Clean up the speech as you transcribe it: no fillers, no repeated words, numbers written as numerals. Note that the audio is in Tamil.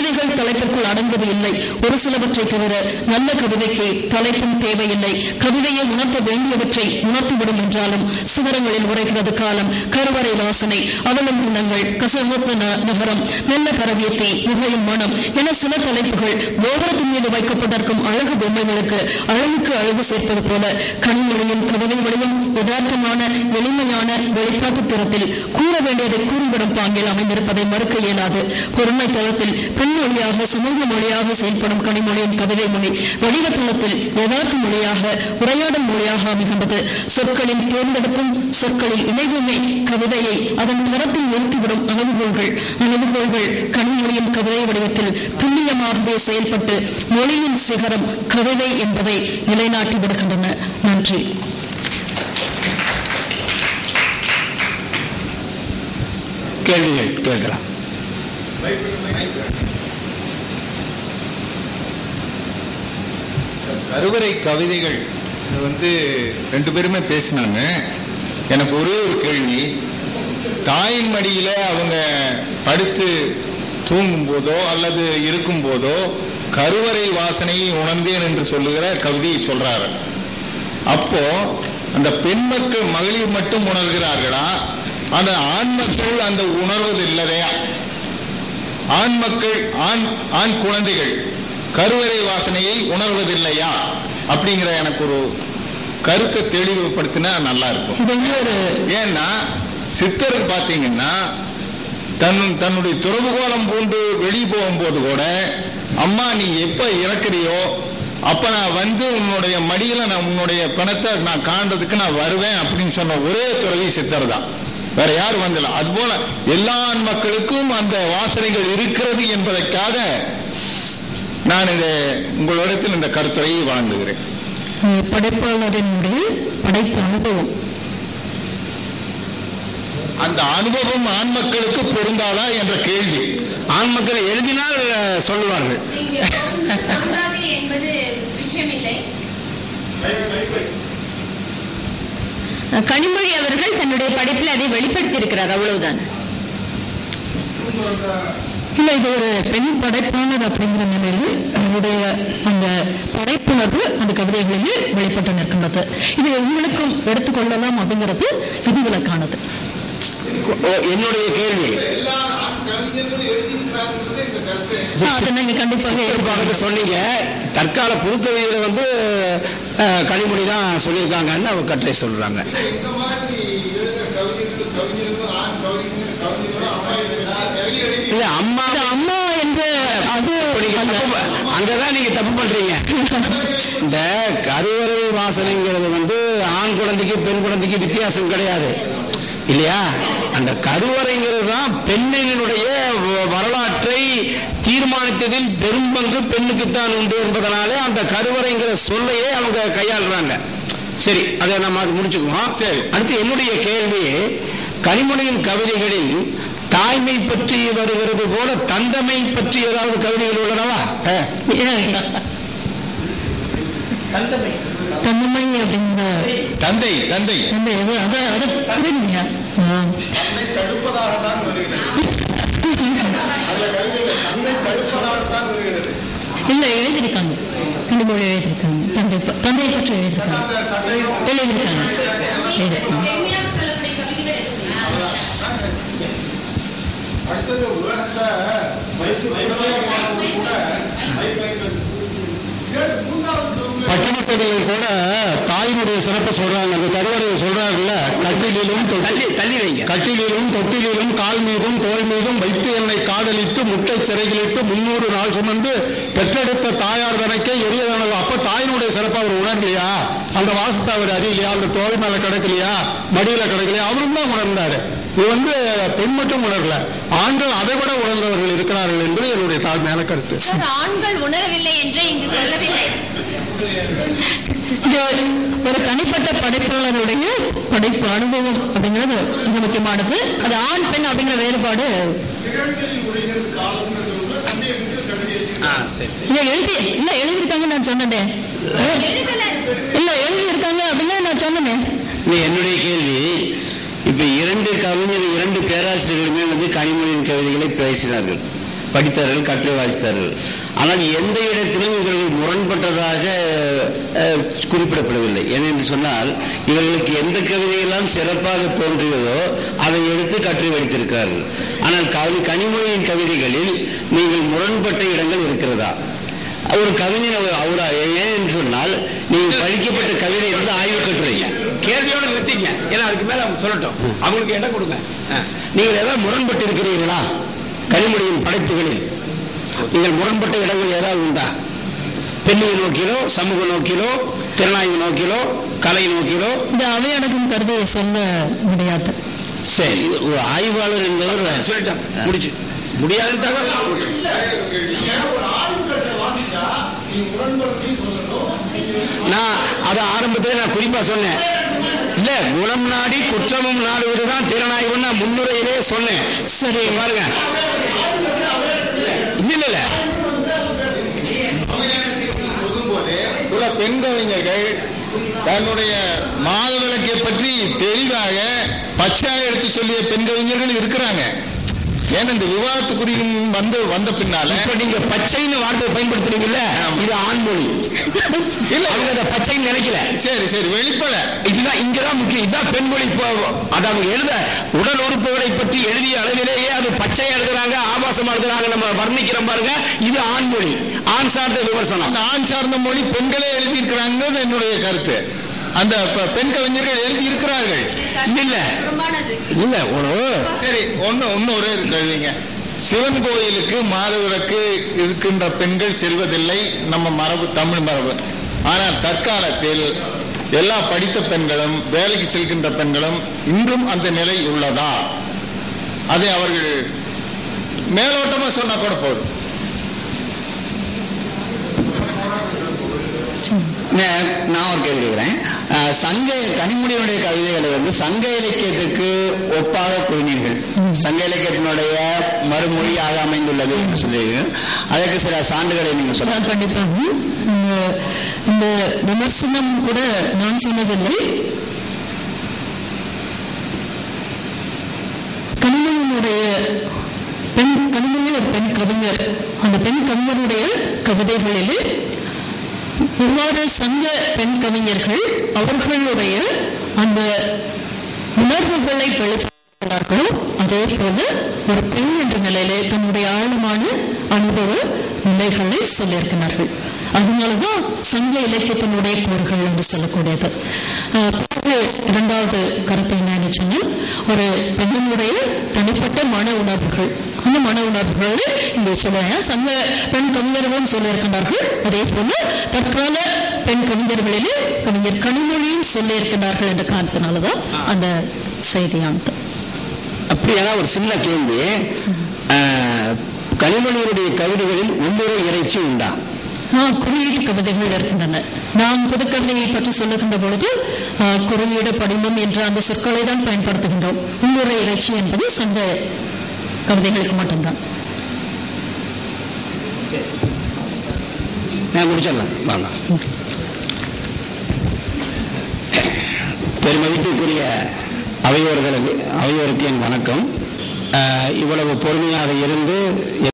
கவிதைகள் தலைப்பிற்குள் அடங்குவது இல்லை. ஒரு சிலவற்றை தவிர நல்ல கவிதைக்கு தலைப்பும் தேவையில்லை. கவிதையை உணர்த்த வேண்டியவற்றை உணர்த்திவிடும் என்றாலும் சிவரங்களில் உரைகிறது காலம், கருவறை வாசனை, அவலம் குணங்கள், கசகத்த நகரம், நல்ல பரவியத்தை, முகையும் மனம் என சில தலைப்புகள் கோபுரத்தின் மீது வைக்கப்பட்டிருக்கும் அழகு பொம்மைகளுக்கு அழகுக்கு அழகு சேர்ப்பது போல கனிமொழியின் கவிதை வடிவம் யதார்த்தமான எளிமையான வெளிப்பாட்டு திறத்தில் கூற வேண்டியதை கூறிவிடும் பாங்கில் அமைந்திருப்பதை மறுக்க இயலாது. பொருண்மை தளத்தில் பெண்மொழியாக சமூக மொழியாக செயல்படும் கனிமொழியின் கவிதை மொழி வடிவ தளத்தில் யதார்த்த மொழியாக உரையாடல் மொழியாக அமைகின்றது. சொற்களின் தேர்ந்தெடுப்பும் சொற்களில் இணைவுமே கவிதையை அதன் தரத்தில் நிறுத்திவிடும் அளவுகோள்கள் கனிமொழியின் கவிதை வடிவத்தில் துல்லியமாகவே செயல்பட்டு மொழியின் சிகரம் கவிதை என்பதை நிலைநாட்டி விடுகின்றன. நன்றி. கேள்விகள் கேட்கலாம். கருவறை கவிதைகள் ரெண்டு பேருமே பேசினாங்க. எனக்கு ஒரே ஒரு கேள்வி, தாயின் மடியில அவங்க படுத்து தூங்கும் போதோ அல்லது இருக்கும் போதோ கருவறை வாசனையை உணர்ந்தேன் என்று சொல்லுகிற கவிதையை சொல்றாரு. அப்போ அந்த பெண் மக்கள் மகளிர் மட்டும் உணர்கிறார்களா, அந்த ஆண் மக்கள் அந்த உணர்வது இல்லையா? ஆண் மக்கள் ஆண் குழந்தைகள் கருவறை வாசனையை உணர்வதில்லையா அப்படிங்கிற எனக்கு ஒரு கருத்தை தெளிவுபடுத்தினா நல்லா இருக்கும். ஏன்னா சித்தர் பார்த்தீங்கன்னா தன்னுடைய துறவுகோலம் பூண்டு வெளியே போகும்போது கூட, அம்மா நீ எப்ப இறக்குறியோ அப்ப நான் உன்னுடைய மடியில நான் உன்னுடைய பிணத்தை நான் காண்றதுக்கு நான் வருவேன் அப்படின்னு சொன்ன ஒரே துறவி சித்தர் தான், வேற யாரும் வந்தல. அதுபோல எல்லா மக்களுக்கும் அந்த வாசனைகள் இருக்கிறது என்பதற்காக நான் உங்களிடத்தில் இந்த கருத்துரையை வழங்குகிறேன். படைப்பாளரினுடைய படைப்பு அனுபவம், அந்த அனுபவம் ஆண் மக்களுக்கு பொருந்தாதா என்ற கேள்வி. ஆண் மக்களை எழுதினால் சொல்லுவார்கள். கனிமொழி அவர்கள் தன்னுடைய படைப்பில் அதை வெளிப்படுத்தி இருக்கிறார், அவ்வளவுதான். இல்ல, இது ஒரு பெண் படைப்பாளர் அப்படிங்கிற நிலையில் அவருடைய அந்த படைப்புணர்வு அந்த கவிதைகளிலே வெளிப்பட்டு நிற்கின்றது. இது உங்களுக்கும் எடுத்துக்கொள்ளலாம் அப்படிங்கிறது விதிவிலக்கானது. என்னுடைய கேள்வி கண்டிப்பாக சொன்னீங்க, தற்கால புதுக்கவிதையில கனிமொழி தான் சொல்லியிருக்காங்கன்னு அவங்க கட்டுரை சொல்றாங்க. இல்ல அம்மா அம்மா என்று அது அங்கதான் நீங்க தப்பு பண்றீங்க. இந்த கருவறை வாசனைங்கிறது ஆண் குழந்தைக்கு பெண் குழந்தைக்கு வித்தியாசம் கிடையாது இல்லையா? அந்த கருவறைங்கிறது தான் பெண்ணினுடைய வரலாற்றை தீர்மானித்ததில் பெரும்பங்கு பெண்ணுக்குத்தான் உண்டு என்பதனாலே அந்த கருவறைங்கிற சொல்லையே அவங்க கையாளுறாங்க. சரி, அதை நம்ம முடிச்சுக்குவோம். சரி, அடுத்து என்னுடைய கேள்வி, கனிமொழியின் கவிதைகளில் தாய்மை பற்றி வருகிறது போல தந்தமை பற்றி ஏதாவது கவிதைகள் உள்ளனவா? தந்தமை அப்படிங்கிற தந்தை தந்தை இல்ல எழுதியிருக்காங்க, கனிமொழி எழுதியிருக்காங்க, தந்தையை பற்றி எழுதியிருக்காங்க. பட்டினத்தடிகள் கூட தாயினுடைய சிறப்பை சொல்றாங்க. அந்த கருவறையை சொல்றாங்கல்ல, கட்டிலும் தொட்டிலும் கால் மீதும் தோல் மீதும் வைத்து என்னை காதலித்து முட்டை சிறைகளிட்டு 300 நாள் சுமந்து பெற்றெடுத்த தாயார் தனக்கே எரியதானது. அப்ப தாயினுடைய சிறப்பை அவர் உணரலையா? அந்த வாசத்தை அவர் அறியலையா? அந்த தோல் மேல கிடைக்கலையா? மடியில கிடைக்கலையா? அவரும் தான் உணர்ந்தாரு. இது பெண் மட்டும் உணரல, ஆண்கள் அதை விட உணர்ந்தவர்கள் இருக்கிறார்கள் என்பது என்னுடைய தாழ்மையான கருத்து. ஆண்கள் உணரவில்லை என்று இங்கு சொல்லவில்லை. ஒரு தனிப்பட்ட படைப்பாளருடைய படைப்பு அனுபவம் அப்படிங்கிறது மிக முக்கியமானது. அது ஆண் பெண் அப்படிங்கிற வேறுபாடு எழுதியிருக்காங்க. நான் சொன்னேன் இல்ல எழுதியிருக்காங்க அப்படின்னா நான் சொன்னேன். என்னுடைய கேள்வி, இப்ப 2 பேராசிரியர்களுமே கனிமொழியின் கவிதைகளை பேசினார்கள். படித்தார்கள், கட்டுரை வாசித்தார்கள். ஆனால் எந்த இடத்திலும் இவர்கள் முரண்பட்டதாக குறிப்பிடப்படவில்லை. ஏனென்று சொன்னால் இவர்களுக்கு எந்த கவிதையெல்லாம் சிறப்பாக தோன்றியதோ அதை எடுத்து கட்டுரை வடித்திருக்கிறார்கள். ஆனால் கனிமொழியின் கவிதைகளில் நீங்கள் முரண்பட்ட இடங்கள் இருக்கிறதா? ஒரு கவிஞர் ஏன் சொன்னால் நீங்கள் படிக்கப்பட்ட கவிதை வந்து ஆய்வு கட்டுரை கேள்வியோடு நிறுத்திங்க. ஏன்னா அதுக்கு மேல அவங்க சொல்லட்டும், அவங்களுக்கு இடம் கொடுங்க. நீங்கள் ஏதாவது முரண்பட்டு இருக்கிறீர்களா? கனிமொழியின் படைப்புகளில் நீங்கள் முரண்பட்ட இடங்கள் ஏதாவது உண்டா? பெண்ணியை நோக்கிலோ, சமூக நோக்கிலோ, திறனாய்வு நோக்கிலோ, கலை நோக்கிலோ இந்த அவையடக்கும் கருதையை சொல்ல முடியாது. சரி, ஒரு ஆய்வாளர் என்பவர் சொல்லிட்டாங்க, முடிச்சு முடியாதுன்னு நான் அதை ஆரம்பத்தில் நான் குறிப்பா சொன்னேன். இல்ல, குணம் நாடி குற்றமும் நாடுவதுதான் திறனாய்வு நான் முன்னுரையிலே சொன்னேன். சரி பாருங்க, இல்ல சில பெண் கவிஞர்கள் தன்னுடைய மாதவிலக்கை பற்றி தெளிவாக பச்சையாக எடுத்து சொல்லிய பெண் கவிஞர்கள் இருக்கிறாங்க. ஏன்னா இந்த விவாதத்துக்குரிய வந்த பின்னால இப்ப நீங்க பச்சைன்னு வார்த்தை பயன்படுத்துறீங்கல்ல, இது ஆண்மொழி இல்ல, அவங்க அதை பச்சைன்னு நினைக்கல. சரி சரி, வெளிப்பட இதுதான் இங்கதான் முக்கியம். இதுதான் பெண்மொழி. அதை அவங்க எழுத உடல் உறுப்புகளை பற்றி எழுதிய அளவிலேயே அது பச்சையா எழுதுறாங்க, ஆபாசமா எழுதுறாங்க, நம்ம வர்ணிக்கிறோம் பாருங்க. இது ஆண்மொழி, ஆண் சார்ந்த விமர்சனம். அந்த ஆண் சார்ந்த மொழி பெண்களே எழுதியிருக்கிறாங்கிறது என்னுடைய கருத்து. அந்த பெண் கவிஞர்கள் எழுதி இருக்கிறார்கள். இல்ல இல்ல சரி, இன்னொரு கேள்விங்க. சிவன் கோயிலுக்கு மாதவிலக்கு இருக்கின்ற பெண்கள் செல்வதில்லை, நம்ம மரபு, தமிழ் மரபு. ஆனால் தற்காலத்தில் எல்லா படித்த பெண்களும் வேலைக்கு செல்கின்ற பெண்களும் இன்றும் அந்த நிலை உள்ளதா? அதை அவர்கள் மேலோட்டமா சொன்னா கூட போதும். நான் ஒரு கேள்வி கேட்கிறேன். சங்க கனிமொழியினுடைய கவிதைகளை வந்து சங்க இலக்கியத்துக்கு ஒப்பாக கூறினீர்கள். சங்க இலக்கியத்தினுடைய மறுமொழியாக அமைந்துள்ளது என்று சொல்லுவீர்கள். அதற்கு சில சான்றுகளை நீங்க சொல்லலாம். கண்டிப்பாக இந்த விமர்சனம் கூட நான் சொன்னதில்லை. கனிமொழியினுடைய கனிமொழி ஒரு பெண் கவிஞர். அந்த பெண் கவிஞருடைய கவிதைகளிலே இவ்வாறு சங்க பெண் கவிஞர்கள் அவர்களுடைய அந்த உணர்வுகளை வெளிப்படுத்தினார்களோ அதே போல ஒரு பெண் என்ற நிலையிலே தன்னுடைய ஆழமான அனுபவ நிலைகளை சொல்லியிருக்கிறார்கள். அதனாலதான் சங்க இலக்கியத்தினுடைய கூறுகள் என்று சொல்லக்கூடியது. இரண்டாவது கருத்து என்னன்னு சொன்னால், ஒரு பெண்ணினுடைய தனிப்பட்ட மன உணர்வுகள், அந்த மன உணர்வுகள் இங்கே சொல்லுவாங்க. சங்க பெண் கவிஞர்களும் சொல்லியிருக்கிறார்கள். அதே போல தற்கால பெண் கவிஞர்களிலே கவிஞர் கனிமொழியும் சொல்லியிருக்கிறார்கள் என்ற காரணத்தினாலதான் அந்த செய்தியானது. அப்படியான ஒரு சின்ன கேள்வி. கனிமொழியினுடைய கவிதைகளில் உள்ளுரை இறைச்சி உண்டா? குறியீடு கவிதைகள் இருக்கின்றன. நாம் புதுக்கவிதையை பற்றி சொல்லுகின்ற பொழுது குறியீடு படிமம் என்ற அந்த சொற்களை தான் பயன்படுத்துகின்றோம். உள்ளுரை இறைச்சி என்பது சங்க கவிதைகளுக்கு மட்டும்தான். நான் முடிச்சிடலாம் வாங்க. பெருமதிப்புக்குரிய அவையோருக்கு என் வணக்கம். இவ்வளவு பொறுமையாக இருந்து